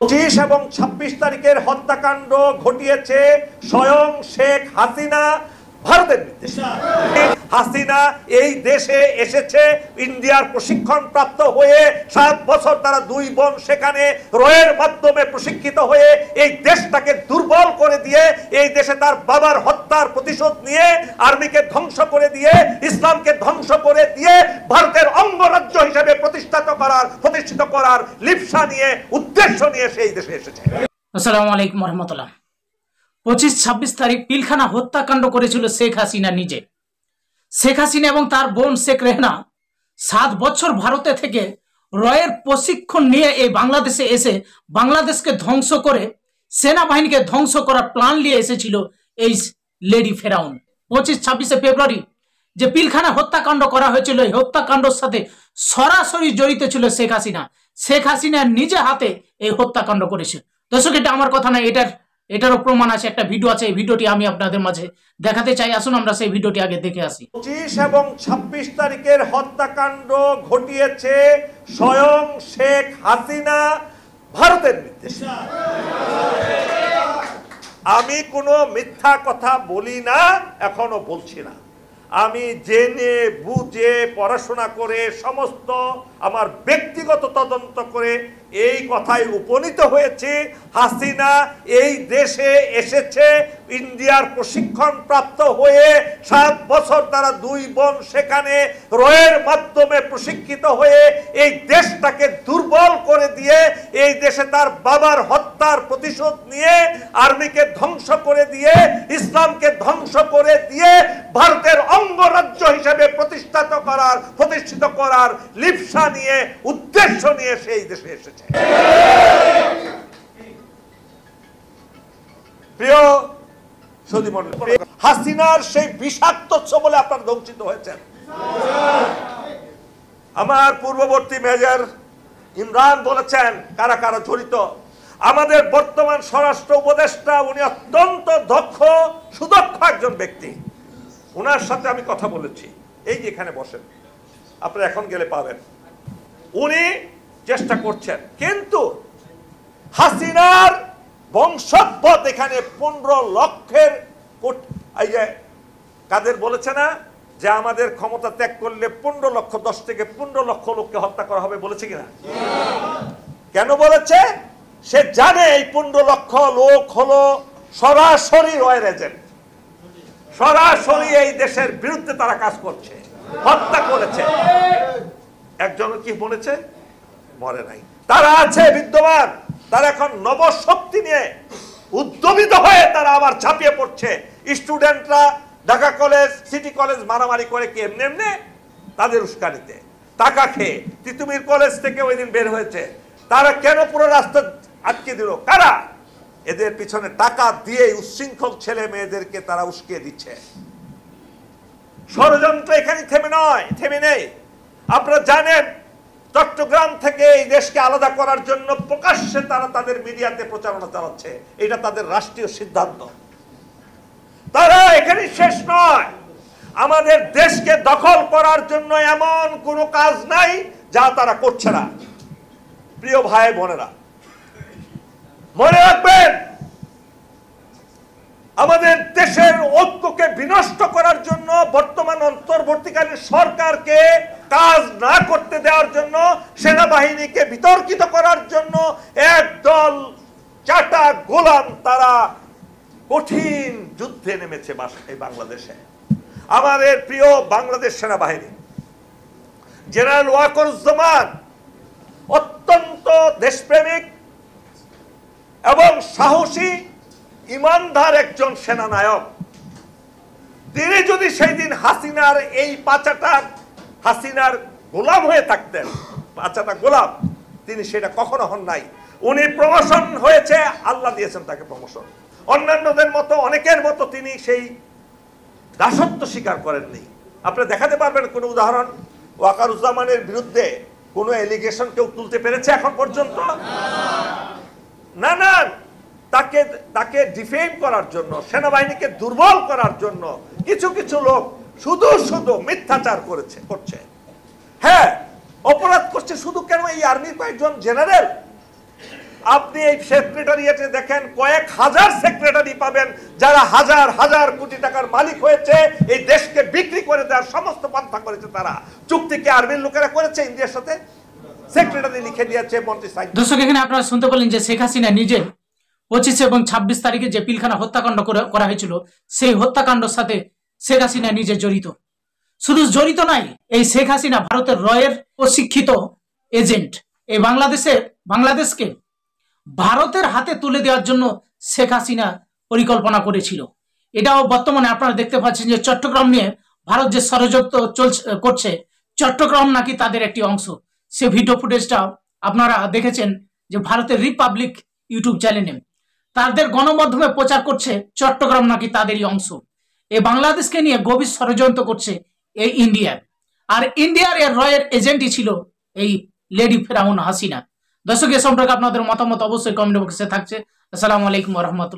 25 এবং 26 তারিখের হত্যাকাণ্ড ঘটিয়েছে স্বয়ং শেখ হাসিনা ভারতের নির্দেশে। হাসিনা এই দেশে এসেছে ইন্ডিয়ার প্রশিক্ষণ প্রাপ্ত হয়ে 7 বছর তারা 2 বোন সেখানে রয়ের মাধ্যমে প্রশিক্ষিত হয়ে এই দেশটাকে দুর্বল করে দিয়ে এই দেশে তার বাবার হত্যার প্রতিশোধ নিয়ে আর্মিকে ধ্বংস করে দিয়ে ইসলামকে ধ্বংস করে দিয়ে ভারতের অঙ্গরাজ্য হিসেবে প্রতিষ্ঠিত করার লিপ্সা নিয়ে উদ্দেশ্য নিয়ে সেই দেশে এসেছে। আসসালামু আলাইকুম রহমতুল্লাহ। 25-26 তারিখ পিলখানা হত্যাকাণ্ড করেছিল শেখ হাসিনা নিজে। শেখ হাসিনা এবং তার বোন শেখ রেহনা 7 বছর ভারতে থেকে রয়ের প্রশিক্ষণ নিয়ে এই বাংলাদেশে এসে বাংলাদেশকে ধ্বংস করে সেনাবাহিনীকে ধ্বংস করার প্ল্যান নিয়ে এসেছিল এই লেডি ফেরাউন। 25-26 ফেব্রুয়ারি যে পিলখানা হত্যাকাণ্ড করা হয়েছিল, এই হত্যাকাণ্ডের সাথে সরাসরি জড়িত ছিল শেখ হাসিনা। শেখ হাসিনা নিজে হাতে এই হত্যাকাণ্ড করেছে। দর্শক, এটা আমার কথা না, এটারও প্রমাণ আছে, একটা ভিডিও আছে। এই ভিডিওটি আমি আপনাদের মাঝে দেখাতে চাই। আসুন আমরা সেই ভিডিওটি আগে দেখে আসি। 25 এবং 26 তারিখের হত্যাকাণ্ড ঘটিয়েছে স্বয়ং শেখ হাসিনা ভারতের নির্দেশে। আমি কোনো মিথ্যা কথা বলি না, এখনো বলছি না। আমি জেনে বুঝে পড়াশোনা করে সমস্ত আমার ব্যক্তিগত তদন্ত করে এই কথায় উপনীত হয়েছে, হাসিনা এই দেশে এসেছে ইন্ডিয়ার প্রশিক্ষণ প্রাপ্ত হয়ে 7 বছর তারা 2 বোন সেখানে রয়ের মাধ্যমে প্রশিক্ষিত হয়ে এই দেশটাকে দুর্বল করে দিয়ে এই দেশে তার বাবার হত্যার প্রতিশোধ নিয়ে আর্মিকে ধ্বংস করে দিয়ে ইসলামকে ধ্বংস করে দিয়ে ভারতের অঙ্গরাজ্য হিসেবে প্রতিষ্ঠিত করার লিপ্সা নিয়ে উদ্দেশ্য নিয়ে সেই দেশে এসেছে। প্রিয় সুধীমণ্ডলী, হাসিনার সেই বিষাক্ত বলে আপনারা ধ্বংসিত হয়েছেন। আমার পূর্ববর্তী মেজর ইমরান বলেছেন কারা কারা জড়িত। আমাদের বর্তমান স্বরাষ্ট্র উপদেষ্টা, উনি অত্যন্ত দক্ষ সুদক্ষ একজন ব্যক্তি। ওনার সাথে আমি কথা বলেছি, এই যে এখানে বসেন, আপনারা এখন গেলে পাবেন। উনি চেষ্টা করছেন, কিন্তু হাসিনার বংশোদ্ভূত এখানে 15 লক্ষের এই যে কাদের বলেছে না যে আমাদের ক্ষমতা ত্যাগ করলে 15 লক্ষ 10 থেকে 15 লক্ষ লোককে হত্যা করা হবে, বলেছে কিনা? কেন বলেছে? সে জানে এই 15 লক্ষ লোক হলো সরাসরি রয়ের এজেন্ট, সরাসরি এই দেশের বিরুদ্ধে তারা কাজ করছে, হত্যা করেছে। একজন কি বলেছে? মরে নাই, তারা আছে বিদ্যমান। তারা এখন নবশক্তি নিয়ে উদ্যমিত হয়ে তারা আবার ঝাঁপিয়ে পড়ছে। স্টুডেন্টরা ঢাকা কলেজ, সিটি কলেজ মারামারি করে কি এমনি এমনি তাদের উস্কানিতে টাকা খেয়ে তিতুমির কলেজ থেকে ওই দিন বের হয়েছে। তারা কেন পুরো রাস্তা আটকে দিল? কারা? এদের পিছনে টাকা দিয়ে উচ্ছৃঙ্খল ছেলে মেয়েদেরকে তারা উস্কিয়ে দিচ্ছে। ষড়যন্ত্র এখানে থেমে নেই। আপনারা জানেন, চট্টগ্রাম থেকে এই দেশকে আলাদা করার জন্য প্রকাশ্যে তারা তাদের মিডিয়াতে প্রচারণা চালাচ্ছে। এটা তাদের রাষ্ট্রীয় সিদ্ধান্ত। তারা এখানে শেষ নয়, আমাদের দেশকে দখল করার জন্য এমন কোনো কাজ নাই যা তারা করছে না। প্রিয় ভাই বোনেরা, মনে রাখবেন, আমাদের দেশের ঐক্যকে বিনষ্ট করার জন্য বর্তমান অন্তর্বর্তীকালীন সরকারকে কাজ না করতে দেওয়ার জন্য, সেনাবাহিনীকে বিতর্কিত করার জন্য একদল চাটা গোলাম তারা কঠিন যুদ্ধে নেমেছে এই বাংলাদেশে। আমাদের প্রিয় বাংলাদেশ সেনাবাহিনী, জেনারেল ওয়াকারুজ্জামান অত্যন্ত দেশপ্রেমিক এবং সাহসী ইমানদার একজন সেনানায়ক। তিনি যদি সেই দিন হাসিনার এই হাসিনার গোলাম হয়ে থাকতেন, পাঁচাটা গোলাম, তিনি সেটা কখনো হন নাই। উনি প্রমোশন হয়েছে, আল্লাহ দিয়েছেন তাকে প্রমোশন। অন্যান্যদের মতো, অনেকের মতো তিনি সেই দাসত্ব স্বীকার করেননি। আপনারা দেখাতে পারবেন কোন উদাহরণ ওয়াকারুজ্জামানের বিরুদ্ধে কোনো এলিগেশন কেউ তুলতে পেরেছে এখন পর্যন্ত? না না, তাকে ডিফেন্ড করার জন্য, সেনাবাহিনীকে দুর্বল করার জন্য কিছু কিছু লোক শুধু মিথ্যাচার করছে। হ্যাঁ, অপরাধ করছে শুধু কেন এই আর্মির কয়েকজন জেনারেল? আপনি এই সেক্রেটারিয়েটে দেখেন কয়েক হাজার সেক্রেটারি পাবেন যারা হাজার হাজার কোটি টাকার মালিক হয়েছে, এই দেশকে বিক্রি করে দেওয়ার সমস্ত পন্থা করেছে তারা। চুক্তিকে আর্মির লোকেরা করেছে ইন্ডিয়ার সাথে, সেক্রেটারি লিখে দিয়েছে, মন্ত্রী সাইন। দর্শক, এখানে আপনারা শুনতে পেলেন যে শেখ হাসিনা নিজে 25 এবং 26 তারিখে যে পিলখানা হত্যাকাণ্ড করা হয়েছিল, সেই হত্যাকাণ্ডের সাথে শেখ হাসিনা নিজে জড়িত। শুধু জড়িত নাই, এই শেখ হাসিনা ভারতের রয়ের প্রশিক্ষিত এজেন্ট। এই বাংলাদেশকে ভারতের হাতে তুলে দেওয়ার জন্য শেখ হাসিনা পরিকল্পনা করেছিল। এটাও বর্তমানে আপনারা দেখতে পাচ্ছেন যে চট্টগ্রাম নিয়ে ভারত যে ষড়যন্ত্র করছে, চট্টগ্রাম নাকি তাদের একটি অংশ। সে ভিডিও ফুটেজটা আপনারা দেখেছেন যে ভারতের রিপাবলিক ইউটিউব চ্যানেলে তাদের গণমাধ্যমে প্রচার করছে চট্টগ্রাম নাকি তাদেরই অংশ। এই বাংলাদেশকে নিয়ে গভীর ষড়যন্ত্র করছে এই ইন্ডিয়ার, আর ইন্ডিয়ার এর রয়ের এজেন্টই ছিল এই লেডি ফেরাউন হাসিনা। দর্শক, এ সম্পর্কে আপনাদের মতামত অবশ্যই কমেন্ট বক্সে থাকছে। আসসালামু আলাইকুম ওয়া রাহমাতুল্লাহ।